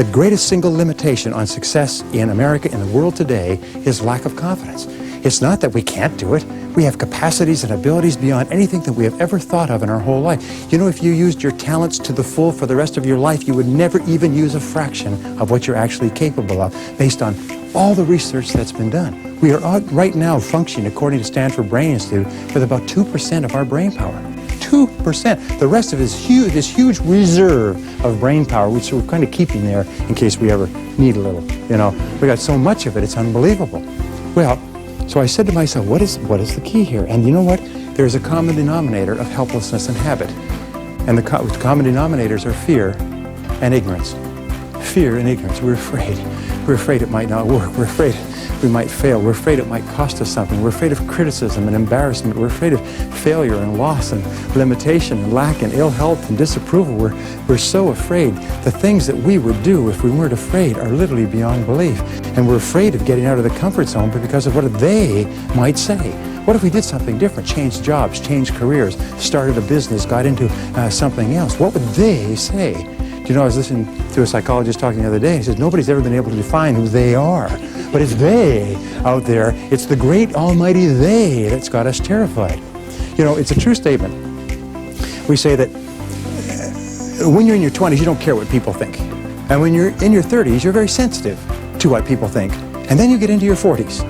The greatest single limitation on success in America, in the world today, is lack of confidence. It's not that we can't do it. We have capacities and abilities beyond anything that we have ever thought of in our whole life. You know, if you used your talents to the full for the rest of your life, you would never even use a fraction of what you're actually capable of, based on all the research that's been done. We are right now functioning, according to Stanford Brain Institute, with about 2% of our brain power. 2%. The rest of it is huge, this huge reserve of brain power, which we're kind of keeping there in case we ever need a little. You know, we got so much of it, it's unbelievable. Well, so I said to myself, what is the key here? And you know what? There's a common denominator of helplessness and habit. And the common denominators are fear and ignorance. Fear and ignorance. We're afraid. We're afraid it might not work. We're afraid we might fail. We're afraid it might cost us something. We're afraid of criticism and embarrassment. We're afraid of failure and loss and limitation and lack and ill health and disapproval. We're so afraid. The things that we would do if we weren't afraid are literally beyond belief. And we're afraid of getting out of the comfort zone because of what they might say. What if we did something different, changed jobs, changed careers, started a business, got into something else? What would they say? You know, I was listening to a psychologist talking the other day. He says, nobody's ever been able to define who they are. But it's they out there. It's the great almighty they that's got us terrified. You know, it's a true statement. We say that when you're in your 20s, you don't care what people think. And when you're in your 30s, you're very sensitive to what people think. And then you get into your 40s.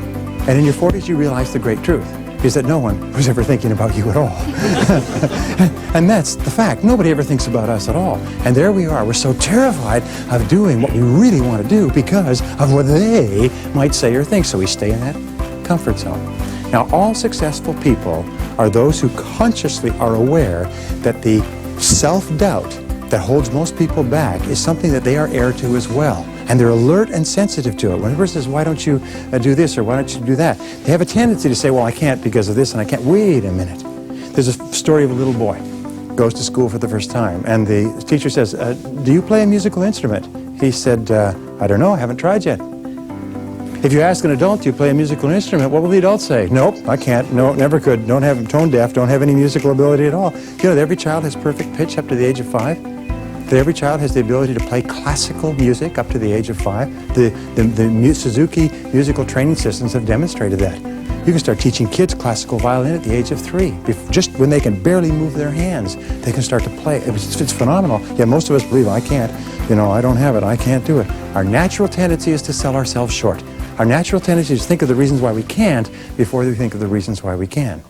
And in your 40s, you realize the great truth is that no one was ever thinking about you at all. And that's the fact. Nobody ever thinks about us at all. And there we are. We're so terrified of doing what we really want to do because of what they might say or think. So we stay in that comfort zone. Now, all successful people are those who consciously are aware that the self-doubt that holds most people back is something that they are heir to as well. And they're alert and sensitive to it. When a person says, why don't you do this or why don't you do that? They have a tendency to say, well, I can't because of this and I can't. Wait a minute. There's a story of a little boy, goes to school for the first time, and the teacher says, do you play a musical instrument? He said, I don't know, I haven't tried yet. If you ask an adult, do you play a musical instrument, what will the adult say? Nope, I can't, no, never could, don't have, tone deaf, don't have any musical ability at all. You know, every child has perfect pitch up to the age of 5. Every child has the ability to play classical music up to the age of 5. The Suzuki musical training systems have demonstrated that. You can start teaching kids classical violin at the age of 3. Just when they can barely move their hands, they can start to play. It's phenomenal. Yeah, most of us believe, I can't. You know, I don't have it. I can't do it. Our natural tendency is to sell ourselves short. Our natural tendency is to think of the reasons why we can't before we think of the reasons why we can.